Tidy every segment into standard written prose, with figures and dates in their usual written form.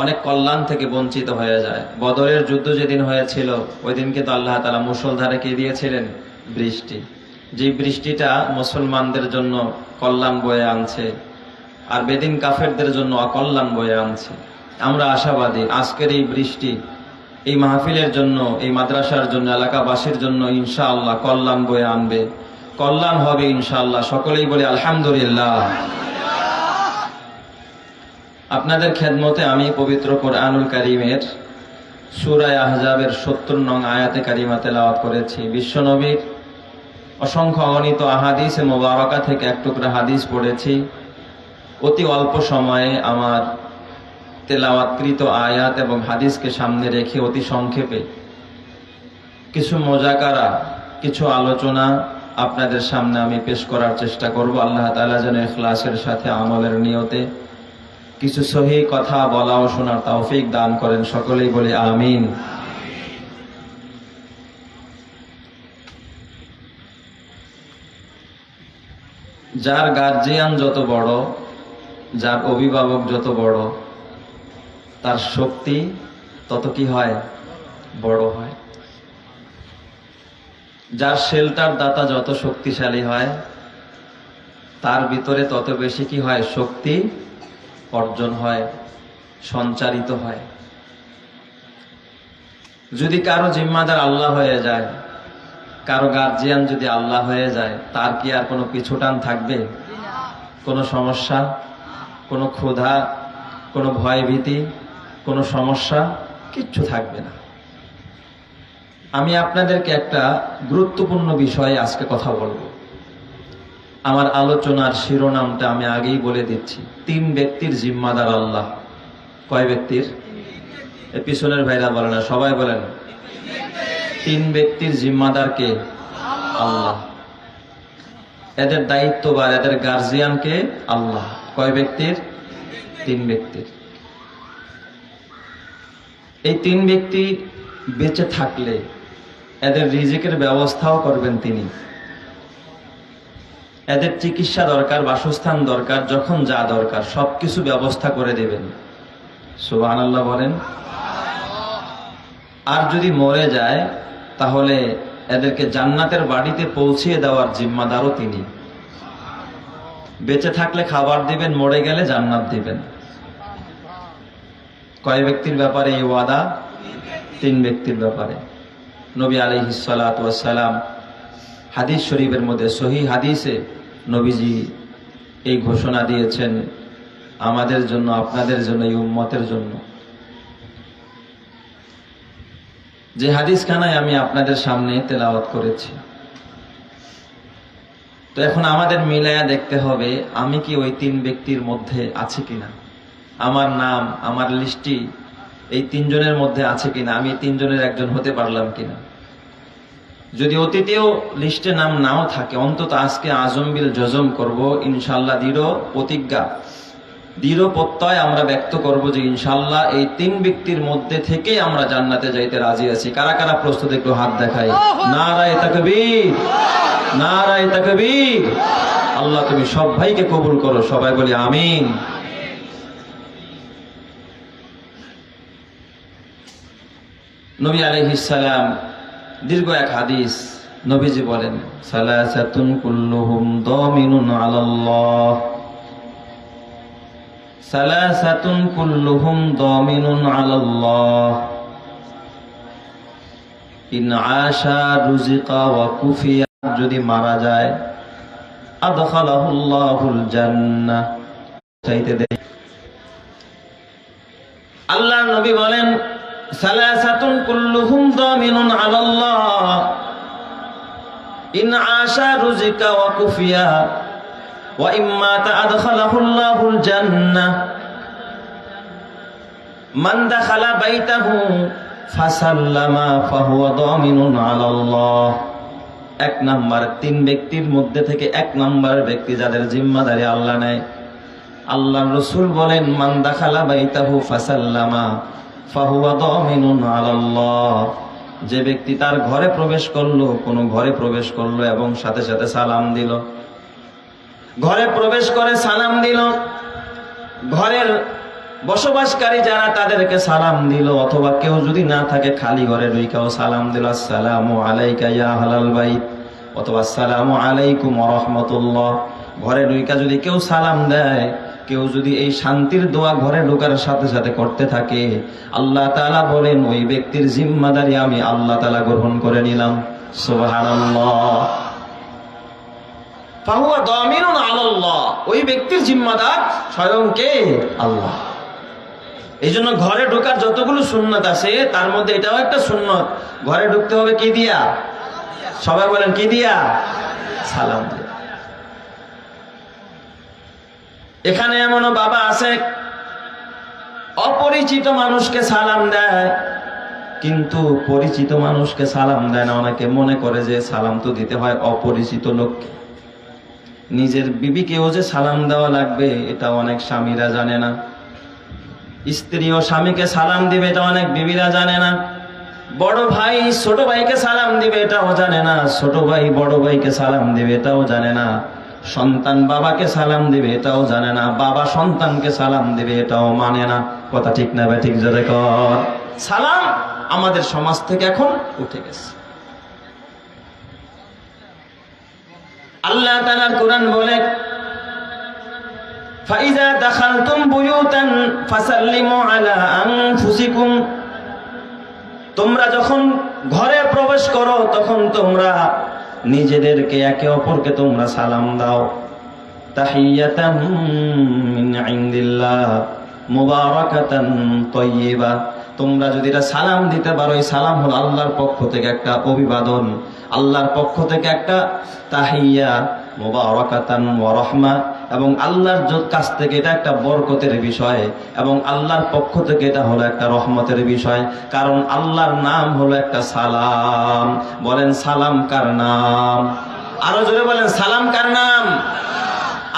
অনেক কল্যাণ থেকে বঞ্চিত হয়ে যায়। বদরের যুদ্ধ যেদিন হয়েছিল ওই দিনকে তো আল্লাহ তাআলা মুষলধারে কে দিয়েছিলেন? বৃষ্টি। যে বৃষ্টিটা মুসলমানদের জন্য কল্যাণ বয়ে আনছে আর বেদিন কাফেরদের জন্য অকল্যাণ বয়ে আনছে। আমরা আশাবাদী আজকের এই বৃষ্টি এই মাহফিলের জন্য, এই মাদ্রাসার জন্য, এলাকাবাসীর জন্য ইনশাআল্লাহ কল্যাণ বয়ে আনবে, কল্যাণ হবে ইনশাআল্লাহ। সকলেই বলে আলহামদুলিল্লাহ। আপনাদের খেদমতে আমি পবিত্র কোরআনুল কারীমের সূরা আহজাবের ৭০ নং আয়াতে কারিমা তেলাওয়াত করেছি। বিশ্বনবীর অসংখ্য অগণিত আহাদিসে মোবারকা থেকে এক টুকরা হাদিস পড়েছি। অতি অল্প সময়ে আমার তেলাওয়াতকৃত আয়াত এবং হাদিসকে সামনে রেখে অতি সংক্ষেপে কিছু মোজাকারা, কিছু আলোচনা আপনাদের সামনে আমি পেশ করার চেষ্টা করব। আল্লাহ তাআলা যেন ইখলাসের সাথে আমলের নিয়তে কিছু সহিহ কথা বলা ও শোনার তৌফিক দান করেন। সকলেই বলি আমিন। যার গার্জিয়ান যত বড়, যার অভিভাবক যত বড়, তার শক্তি তত কি হয়? বড় হয়। যার শেল্টার দাতা যত শক্তিশালী হয়, তার ভিতরে তত বেশি কি হয়? শক্তি অর্জন হয়, সঞ্চারিত হয়। যদি কারো জিম্মাদার আল্লাহ হয়ে যায়, কারো গার্জিয়ান যদি আল্লাহ হয়ে যায়, তার কি আর কোনো পিছুটান থাকবে? কোনো সমস্যা, কোনো ক্ষুধা, কোনো ভয় ভীতি, কোনো সমস্যা কিচ্ছু থাকবে না। আমি আপনাদেরকে একটা গুরুত্বপূর্ণ বিষয়ে আজকে কথা বলবো। আমার আলোচনার শিরোনামটা আমি আগেই বলে দিচ্ছি। 3 ব্যক্তির জিম্মাদার আল্লাহ। কয় ব্যক্তির? এ পিছনের ভাইরা বলে না, সবাই বলেন। 3 ব্যক্তির জিম্মাদার কে? আল্লাহ। এদের দায়িত্ববার, এদের গার্জিয়ান কে? আল্লাহ। কয় ব্যক্তির? 3 ব্যক্তির। এই 3 ব্যক্তি বেঁচে থাকলে এদের রিজিকের ব্যবস্থাও করবেন তিনি। এদের চিকিৎসা দরকার, বাসস্থান দরকার, যখন যা দরকার সবকিছু ব্যবস্থা করে দেবেন। সুবহানাল্লাহ বলেন। আর যদি মরে যায় তাহলে এদেরকে জান্নাতের বাড়িতে পৌঁছিয়ে দেওয়ার জিম্মাদারও তিনি। বেঁচে থাকলে খাবার দিবেন, মরে গেলে জান্নাত দিবেন। কয় ব্যক্তির ব্যাপারে এই ওয়াদা? 3 ব্যক্তির ব্যাপারে। নবী আলাইহিস সালাতু ওয়াস সালাম হাদিস শরীফের মধ্যে সহিহ হাদিসে নবীজি এই ঘোষণা দিয়েছেন আমাদের জন্য, আপনাদের জন্য, এই উম্মতের জন্য। যে হাদিসখানায় আমি আপনাদের সামনে তেলাওয়াত করেছি। তো এখন আমাদের মিলায়া দেখতে হবে আমি কি ওই 3 ব্যক্তির মধ্যে আছি কিনা। আমার নাম, আমার লিস্টি এই 3 জনের মধ্যে আছে কিনা, আমি 3 জনের একজন হতে পারলাম কিনা। যদি অতীতেও লিস্টে নাম নাও থাকে, অন্তত আজকে আজম বিল জজম করব ইনশাআল্লাহ, দৃঢ় প্রতিজ্ঞা, দৃঢ় প্রত্যয় আমরা ব্যক্ত করব যে ইনশাআল্লাহ এই 3 ব্যক্তির মধ্যে থেকে আমরা জান্নাতে যাইতে রাজি আছি। কারা কারা প্রস্তুত? একটু হাত দেখাই। নারায়ে তাকবীর, নারায়ে তাকবীর। আল্লাহ তুমি সব ভাইকে কবুল করো, সবাই বলি আমিন। নবী আলাইহিস সালাম দীর্ঘ এক হাদিস, নবীজি বলেন সালাসাতুন কুল্লুহুম দামিনুন আলাল্লাহ, সালাসাতুন কুল্লুহুম দামিনুন আলাল্লাহ, ইন আশা রুজিকা ওয়া কুফিয়া, যদি মারা যায় আদখালাহুল্লাহুল জান্নাহ, চাইতে দেয়। আল্লাহ নবী বলেন সালাসাতুন কুল্লুহুম দামিনুন আলাল্লাহ, ইন আশা রুজিকা ওয়া কুফিয়া ওয়া ইম্মা আদখালাহুল্লাহুল জান্নাহ, মান দাখালা বাইতাহু ফাসাল্লামা ফাহুয়া দামিনুন আলাল্লাহ। 1 নাম্বার 3 ব্যক্তির মধ্যে থেকে 1 নাম্বার ব্যক্তি যাদের জিম্মাদারি আল্লাহ নেয়। আল্লাহর রাসূল বলেন মান দাখালা বাইতাহু ফাসাল্লামা ফাহুয়া দামিনুন আলাল্লাহ, যে ব্যক্তি তার ঘরে প্রবেশ করলো, কোনো ঘরে প্রবেশ করলো এবং সাথে সাথে সালাম দিল, ঘরে প্রবেশ করে সালাম দিল, ঘরের বসবাসকারী যারা তাদেরকে সালাম দিল, অথবা কেউ যদি না থাকে খালি ঘরে ঢুইকাও সালাম দিল, আসসালামু আলাইকা ইয়া আহলাল বাইত, অথবা আসসালামু আলাইকুম ওয়া রাহমাতুল্লাহ। ঘরে ঢুইকা যদি কেউ সালাম দেয়, কেউ যদি এই শান্তির দোয়া ঘরে ঢোকার সাথে সাথে করতে থাকে, আল্লাহ তাআলা বলেন ওই ব্যক্তির জিম্মাদারি আমি আল্লাহ তাআলা গ্রহণ করে নিলাম। সুবহানাল্লাহ। ফাহুয়া দামিনুন আলাল্লাহ, ওই ব্যক্তির জিম্মাদার স্বয়ং কে? আল্লাহ। এই জন্য ঘরে ঢোকার যতগুলো সুন্নত আছে তার মধ্যে এটাও একটা সুন্নত। ঘরে ঢুকতে হবে কি দিয়া? সবাই বলেন কি দিয়া? সালাম দিয়া। এখানে এমনও বাবা আছে অপরিচিত মানুষকে সালাম দেয়, কিন্তু পরিচিত মানুষকে সালাম দেয় না। অনেকে মনে করে যে সালাম তো দিতে হয় অপরিচিত লোককে। নিজের বিবিকেও যে সালাম দেওয়া লাগবে এটা অনেক স্বামীরা জানে না। স্ত্রী ও স্বামীকে সালাম দিবে এটা অনেক বিবিরা জানে না। বড় ভাই ছোট ভাইকে সালাম দিবে এটাও জানে না। ছোট ভাই বড় ভাইকে সালাম দিবে এটাও জানে না। সন্তান বাবাকে সালাম দিবে এটাও জানে না। বাবা সন্তানকে সালাম দিবে এটাও মানে না। কথা ঠিক না ঠিক জোরে কর। সালাম আমাদের সমাজ থেকে এখন উঠে গেছে। আল্লাহ তাআলার কোরআন বলে, ফাইজা দাখালতুম বুয়ুতান ফাসাল্লিমু আলা আনফুসিকুম, তোমরা যখন ঘরে প্রবেশ করো তখন তোমরা নিজেদেরকে একে অপরকে তোমরা সালাম দাও। তাহিয়াতাম মিন ইনদিল্লাহ মুবারাকাতান তাইয়্যিবা, তোমরা যদি এটা সালাম দিতে পারো, এই সালাম হলো আল্লাহর পক্ষ থেকে একটা অভিবাদন, আল্লাহর পক্ষ থেকে একটা তাহিয়া মুবারাকাতান ওয়া রাহমা, এবং আল্লাহর কাছ থেকে এটা একটা বরকতের বিষয়, এবং আল্লাহর পক্ষ থেকে এটা হলো একটা রহমতের বিষয়। কারণ আল্লাহর নাম হলো একটা সালাম। বলেন সালাম কার নাম? আরো জোরে বলেন সালাম কার নাম?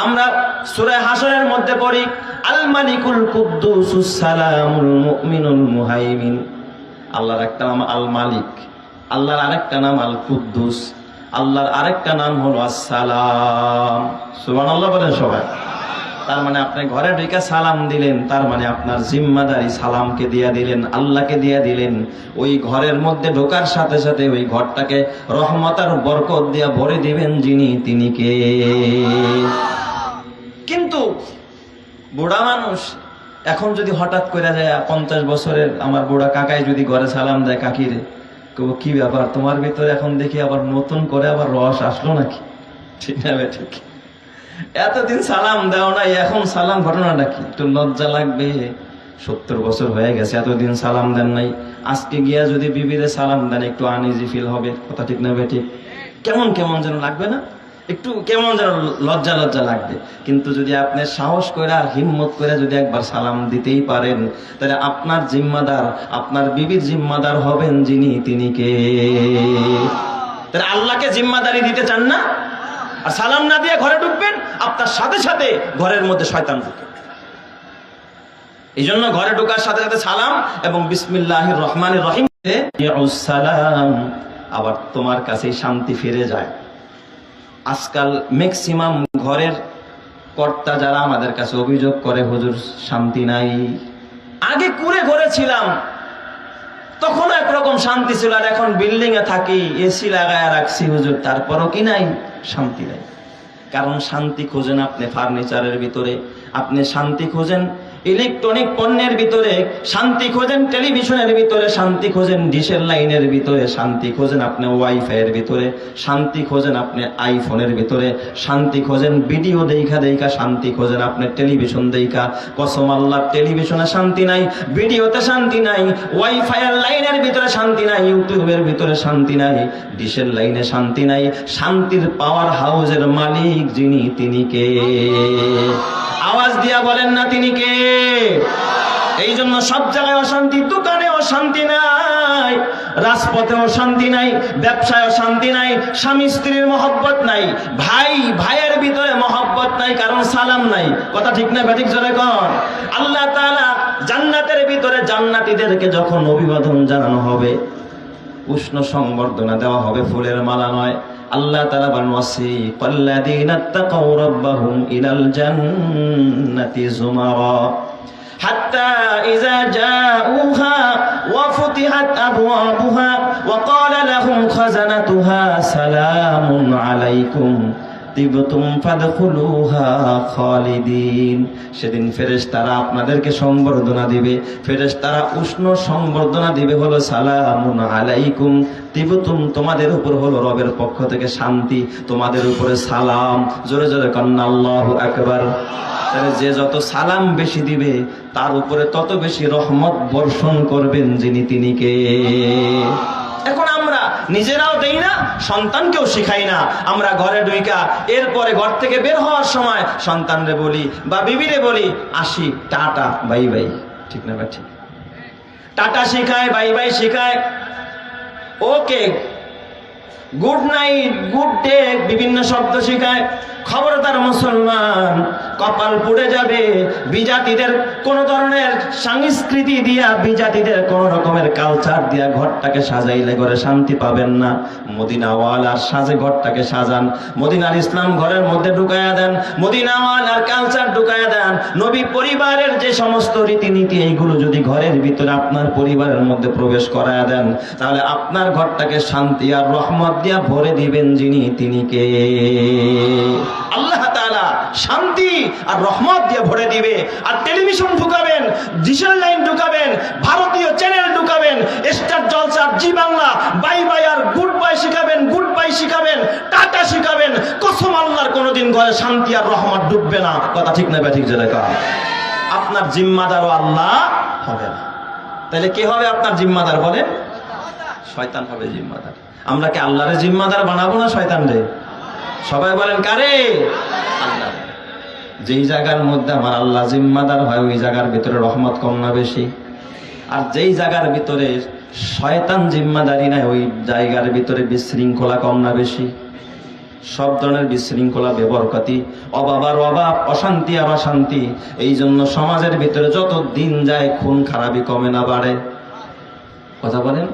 আমরা সূরা হাশরের মধ্যে পড়ি, আল মালিকুল কুদ্দুসুস সালামুল মুমিনুল মুহাইমিন। আল্লাহর একটা নাম আল মালিক, আল্লাহর আরেকটা নাম আল কুদ্দুস, আল্লাহর আরেকটা নাম হলো আসসালাম। সুবহানাল্লাহ বলেন সবাই। তার মানে আপনি ঘরে ঢুকে সালাম দিলেন, তার মানে আপনার জিম্মাদারি সালামকে দিয়া দিলেন, আল্লাহকে দিয়া দিলেন। ওই ঘরের মধ্যে ঢোকার সাথে সাথে ওই ঘরটাকে রহমত আর বরকত দিয়া ভরে দিবেন যিনি, তিনি কে? কিন্তু বুড়া মানুষ এখন যদি হঠাৎ করে যায়, 50 বছরের আমার বুড়া কাকাই যদি ঘরে সালাম দেয়, কাকিরে কি ব্যাপার তোমার ভিতরে এখন দেখি আবার নতুন করে আবার রস আসলো নাকি? ঠিক না ভাই? ঠিক। এতদিন সালাম দাও নাই, এখন সালাম, ঘটনাটা কি? একটু লজ্জা লাগবে। 70 বছর হয়ে গেছে, এতদিন সালাম দেন নাই। আজকে গিয়া যদি বিবিরে সালাম দেন একটু আনইজি ফিল হবে। কথা ঠিক না ভাই? ঠিক। কেমন কেমন যেন লাগবে না? একটু কেমন যেন লজ্জা লজ্জা লাগবে। কিন্তু যদি আপনি সাহস করে হিম্মত করে যদি একবার সালাম দিতেই পারেন, তাহলে আপনার জিম্মাদার, আপনার বিবির জিম্মাদার হবেন যিনি, তিনি কে? তাহলে আল্লাহকে জিম্মাদারি দিতে চান না? আর সালাম না দিয়ে ঘরে ঢুকবেন, আপনার সাথে সাথে ঘরের মধ্যে শয়তান ঢুকে। এই জন্য ঘরে ঢোকার সাথে সাথে সালাম এবং বিসমিল্লাহির রহমানির রহিম সালাম, আবার তোমার কাছেই শান্তি ফিরে যায়। আজকাল ম্যাক্সিমাম ঘরের কর্তা যারা আমাদের কাছে অভিযোগ করে, হুজুর শান্তি নাই। আগে কুড়ে ঘরে ছিলাম তখন একরকম শান্তি ছিল, আর এখন বিল্ডিং এ থাকি, এসি লাগায় রাখছি হুজুর, তারপরও কি নাই? শান্তি নাই। কারণ শান্তি খোঁজেন আপনি ফার্নিচারের ভিতরে, আপনি শান্তি খোঁজেন ইলেকট্রনিক পণ্যের ভিতরে, শান্তি খোঁজেন টেলিভিশনের ভিতরে, শান্তি খোঁজেন ডিশের লাইনের ভিতরে, শান্তি খোঁজেন আপনি ওয়াইফাইয়ের ভিতরে, শান্তি খোঁজেন আপনি আইফোনের ভিতরে, শান্তি খোঁজেন ভিডিও দেখা দেখা, শান্তি খোঁজেন আপনি টেলিভিশন দেখা। কসম আল্লাহ, টেলিভিশনে শান্তি নাই, ভিডিওতে শান্তি নাই, ওয়াইফাইয়ের লাইনের ভিতরে শান্তি নাই, ইউটিউবের ভিতরে শান্তি নাই, ডিশের লাইনে শান্তি নাই। শান্তির পাওয়ার হাউসের মালিক যিনি, তিনি কে? আওয়াজ দিয়া বলেন না তিনি কে? এই জন্য সব জায়গায় অশান্তি, দোকানেও শান্তি নাই, রাজপথেও শান্তি নাই, ব্যবসায়ও শান্তি নাই, স্বামী স্ত্রীর মহব্বত নাই, ভাই ভাইয়ের ভিতরে মহব্বত নাই, কারণ সালাম নাই। কথা ঠিক না ব্যাঠিক জোরে কর। আল্লাহ তাআলা জান্নাতের ভিতরে জান্নাতীদেরকে যখন অভিবাদন জানানো হবে, উষ্ণ সংবর্ধনা দেওয়া হবে, ফুলের মালা নয়। আল্লাহ তাআলা বলেন, ওয়াসিকাল্লাযীনা তাকাউ রাব্বাহুম ইলাল জান্নাতি যুমারা حتى إذا جاءوها وفتحت أبوابها وقال لهم خزنتها سلام عليكم তিবতুম ফাদখুলুহা খালিদিন। সেদিন ফেরেশতারা আপনাদেরকে সম্বর্ধনা দিবে, ফেরেশতারা উষ্ণ সম্বর্ধনা দিবে হলো সালামুন আলাইকুম তিবতুম, তোমাদের উপর হলো রবের পক্ষ থেকে শান্তি, তোমাদের উপরে সালাম। জোরে জোরে কান্না আল্লাহু আকবার। তাহলে যে যত সালাম বেশি দিবে তার উপরে তত বেশি রহমত বর্ষণ করবেন যিনি, তিনি কে? এখন আমরা নিজেরাও দেই না, সন্তানকেও শিখাই না। আমরা ঘরে ঢুইকা এরপরে ঘর থেকে বের হওয়ার সময় সন্তানরে বলি বা বিবিরে বলি, আসি, টাটা, বাই বাই। ঠিক না? ঠিক। টাটা শিখায়, বাই বাই শিখায়, ওকে, গুড নাইট, গুড ডে, বিভিন্ন শব্দ শিখায়। খবরদার মুসলমান, কপাল পুড়ে যাবে। বিজাতিদের কোন ধরনের সংস্কৃতি দিয়া, বিজাতিদের কোন রকমের কালচার দিয়া ঘরটাকে সাজাইলে ঘরে শান্তি পাবেন না। মদিনাওয়ালার সাজে ঘরটাকে সাজান, মদিনার ইসলাম ঘরের মধ্যে ঢুকায়া দেন, মদিনাওয়ালার কালচার ঢুকায়া দেন। নবী পরিবারের যে সমস্ত রীতিনীতি, এইগুলো যদি ঘরের ভিতরে আপনার পরিবারের মধ্যে প্রবেশ করায়া দেন, তাহলে আপনার ঘরটাকে শান্তি আর রহমত দিয়া ভরে দিবেন যিনি, তিনি কে? আল্লাহ তাআলা শান্তি আর রহমত দিয়ে ভরে দিবে। আর টেলিভিশন ঢুকাবেন, ডিজিটাল লাইন ঢুকাবেন, ভারতীয় চ্যানেল ঢুকাবেন, Star Jalsha, Zee Bangla, bye bye আর গুড বাই শিখাবেন, গুড বাই শিখাবেন, টাটা শিখাবেন। কসম আল্লাহর কোনোদিন ঘরে শান্তি আর রহমত ঢুকবে না। কথা ঠিক না ঠিক? যেটা আপনার জিম্মাদারও আল্লাহ হবে না। তাহলে কে হবে আপনার জিম্মাদার? বলেন, শয়তান হবে জিম্মাদার। আমরা কি আল্লাহরে জিম্মাদার বানাবো না শয়তান রে? সবাই বলেন কারে? আল্লাহ। যেই জায়গার মধ্যে আমার আল্লাহ জিম্মাদার হয়, ওই জায়গার ভিতরে রহমত কম না বেশি? আর যেই জায়গার ভিতরে শয়তান জিম্মাদারি নাই, ওই জায়গার ভিতরে বিশৃঙ্খলা কম না বেশি? সব ধরনের বিশৃঙ্খলা, বেবরকতি, অভাব আর অভাব, অশান্তি আর অশান্তি। এই জন্য সমাজের ভিতরে যত দিন যায় খুন খারাপি কমে না বাড়ে? কথা বলেন।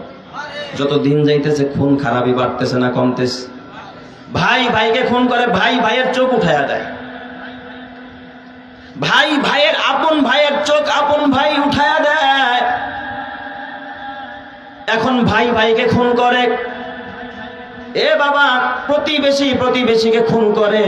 যত দিন যাইতেছে খুন খারাপি বাড়তেছে না কমতেছে? ভাই ভাইকে খুন করে, ভাই ভাইয়ের চোখ উঠায়া দেয়, ভাই ভাইয়ের, আপন ভাইয়ের চোখ আপন ভাই উঠায়া দেয়। এখন ভাই ভাইকে খুন করে, এ বাবা প্রতিবেশী প্রতিবেশীকে খুন করে।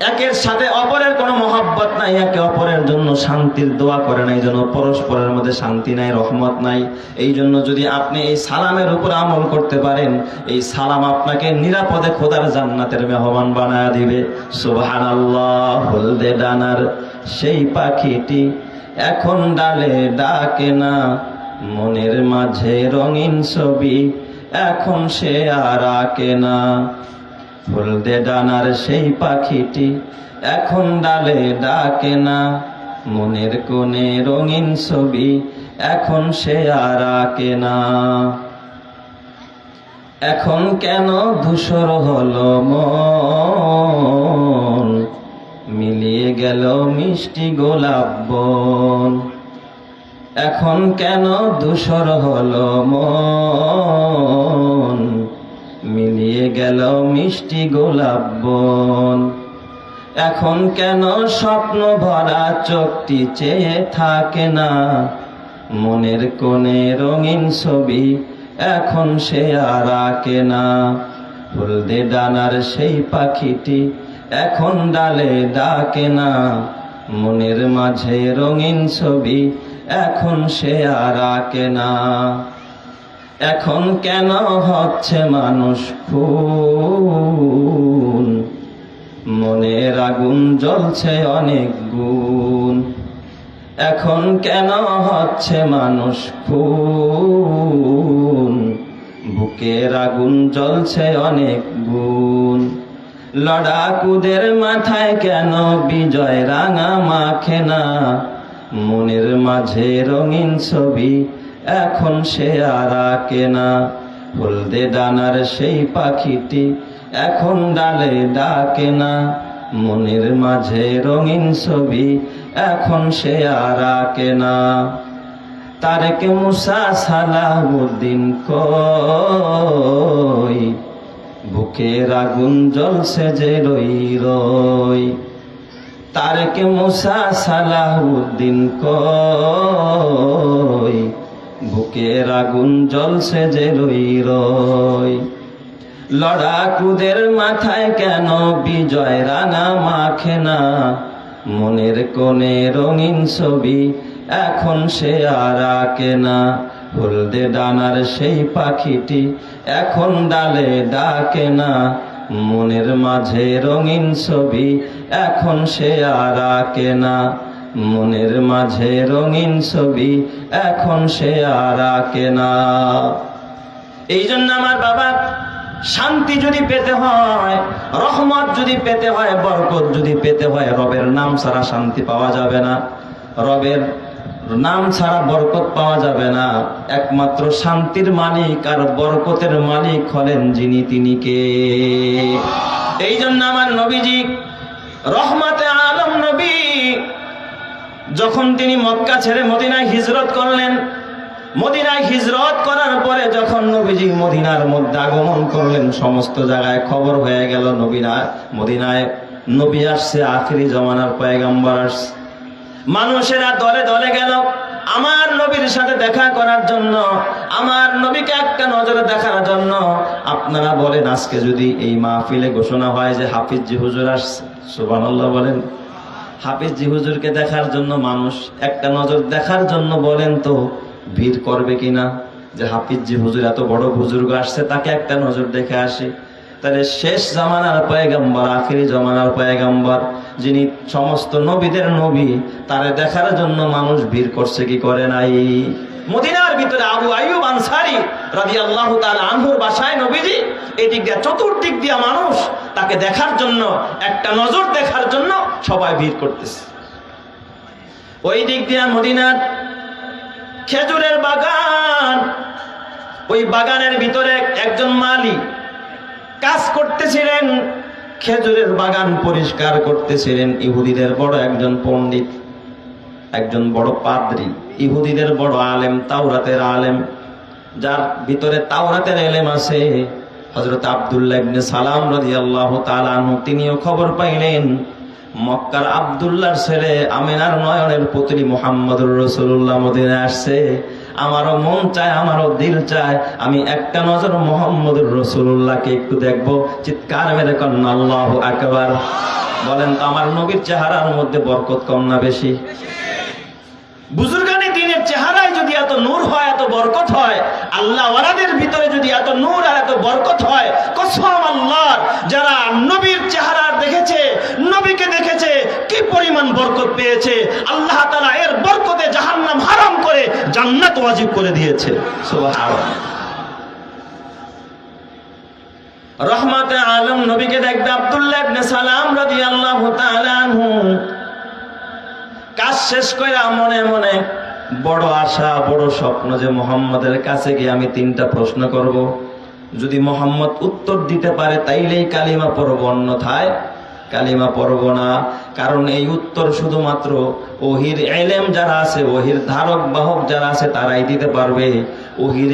একের সাথে অপরের কোনো মহব্বত নাই, একে অপরের জন্য শান্তির দোয়া করে না, এই জন্য পরস্পরের মধ্যে শান্তি নাই, রহমত নাই। এই জন্য যদি আপনি এই সালামের উপর আমল করতে পারেন, এই সালাম আপনাকে নিরাপদে খোদার জান্নাতের মেহমান বানায় দিবে। সুবহানাল্লাহ। হলদে ডানার সেই পাখিটি এখন ডালে ডাকে না, মনের মাঝে রঙিন ছবি এখন সে আর আঁকে না। হলদে ডানার সেই পাখিটি এখন ডালে ডাকে না, মনের কোণে রঙিন ছবি এখন সে আর আঁকে না। এখন কেন ধূসর হলো মন, মিলিয়ে গেল মিষ্টি গোলাপ বন। এখন কেন ধূসর হলো মন, মিলিয়ে গেল মিষ্টি গোলাপ বন। এখন কেন স্বপ্ন ভরা চোখটি চেয়ে থাকে না, মনের কোণে রঙিন ছবি এখন সে আর আঁকে না। হলদে ডানার সেই পাখিটি এখন ডালে ডাকে না, মনের মাঝে রঙিন ছবি এখন সে আর আঁকে না। এখন কেন হচ্ছে মানুষ খুন, মনের আগুন জ্বলছে অনেক গুণ। এখন কেন হচ্ছে মানুষ খুন, বুকের আগুন জ্বলছে অনেক গুণ। লড়াকুদের মাথায় কেন বিজয় রাঙা মাখে না, মনের মাঝে রঙিন ছবি এখন সে আর আঁকে না। হলদে ডানার সেই পাখিটি এখন ডালে ডাকে না, মনের মাঝে রঙিন ছবি এখন সে আর আঁকে না। তারেক মুসা সালাউদ্দিন কই, বুকের আগুন জ্বলছে যে রই রই। তারেক মুসা সালাহুদ্দিন কই বুকের আগুন জ্বলছে যে রই রই। লড়াকুদের মাথায় কেন বিজয় রাঙা মাখে না, মনের কোণে রঙিন ছবি এখন সে আর আঁকে না। হলদে ডানার সেই পাখিটি এখন ডালে ডাকে না, মনের মাঝে রঙিন ছবি এখন সে আর আঁকে না। মনের মাঝে রঙিন ছবি এখন সে আর আঁকে না। এই জন্য আমার বাবা, শান্তি যদি পেতে হয়, রহমত যদি পেতে হয়, বরকত যদি পেতে হয়, রবের নাম ছাড়া শান্তি পাওয়া যাবে না, রবের নাম ছাড়া বরকত পাওয়া যাবে না। একমাত্র শান্তির মালিক আর বরকতের মালিক হলেন যিনি, তিনি কে? এই জন্য আমার নবীজি রহমতে আলম নবী যখন তিনি মক্কা ছেড়ে মদিনায় হিজরত করলেন, মদিনায় হিজরত করার পরে যখন নবীজি মদিনার মধ্যে আগমন করলেন, সমস্ত জায়গায় খবর হয়ে গেল মদিনায় নবী আসছে, আখিরি জমানার পয়গম্বর আসছে। মানুষেরা দলে দলে গেল আমার নবীর সাথে দেখা করার জন্য, আমার নবীকে একটা নজরে দেখার জন্য। আপনারা বলেন, আজকে যদি এই মাহফিলে ঘোষণা হয় যে হাফিজজি হুজুর আসছে, সুবহানাল্লাহ বলেন, হাফিজজি হুজুরকে দেখার জন্য মানুষ একটা নজর দেখার জন্য, বলেন তো ভিড় করবে কিনা? যে হাফিজজি হুজুর এত বড় বুজুর্গ আসছে, তাকে একটা নজর দেখে আসে। তাহলে শেষ জামানার পয়গম্বর, আখিরি জামানার পয়গম্বর, যিনি সমস্ত নবীদের নবী, তারে দেখার জন্য মানুষ ভিড় করছে কি করে নাই? মদিনার ভিতরে আবু আইয়ুব আনসারী রাদিয়াল্লাহু তাআলা আনহুর বাসায় নবীজি, এদিক দিয়ে চতুর্দিক দিয়ে মানুষ তাকে দেখার জন্য, একটা নজর দেখার জন্য সবাই ভিড় করতেছে। ওই দিক দিয়ে মদিনার খেজুরের বাগান, ওই বাগানের ভিতরে একজন মালি কাজ করতেছিলেন, খেজুরের বাগান পরিষ্কার করতেছিলেন। ইহুদিদের বড় একজন পণ্ডিত, একজন বড় পাদ্রী, ইহুদিদের বড় আলেম, তাওরাতের আলেম, যার ভিতরে তাওরাতের ইলম আছে, হযরত আব্দুল্লাহ ইবনে সালাম রাদিয়াল্লাহু তাআলা আনহু, তিনিও খবর পাইলেন মক্কার আব্দুল্লাহর ছেলে আমিনার নয়নের পুত্রী মুহাম্মদুর রাসূলুল্লাহ মদিনায় আসছে। আমারও মন চায়, আমারও দিল চায়, আমি একটা নজর মুহাম্মদুর রাসূলুল্লাহকে একটু দেখবো। চিৎকার মেরে কন্যা আল্লাহু আকবার। বলেন তো আমার নবীর চেহারার মধ্যে বরকত কম না বেশি? বুজুর্গানি দিনের চেহারায় যদি এত নূর হয়, এত বরকত হয়, আল্লাহ ওয়ালাদের ভিতরে যদি এত নূর আর এত বরকত হয়, কসম আল্লাহর, যারা নবীর চেহারা দেখেছে, নবীকে দেখেছে, কি পরিমাণ বরকত পেয়েছে। আল্লাহ তাআলা এর বরকতে জাহান্নাম হারাম করে জান্নাত ওয়াজিব করে দিয়েছে। সুবহানাল্লাহ। রহমতে আলম নবীকে দেখবে আব্দুল্লাহ ইবনে সালাম রাদিয়াল্লাহু তাআলা আনহু কাজ শেষ করে মনে মনে বড় আশা, বড় স্বপ্ন যে মুহাম্মদের কাছে গিয়ে আমি 3টা প্রশ্ন করব, যদি মুহাম্মদ উত্তর দিতে পারে তাইলেই কালিমা পড়ব, অন্যথায় কালিমা পড়ব না। কারণ এই উত্তর শুধুমাত্র ওহির ইলম যারা আছে, ওহির ধারক বাহক যারা আছে, তারাই দিতে পারবে। ওহির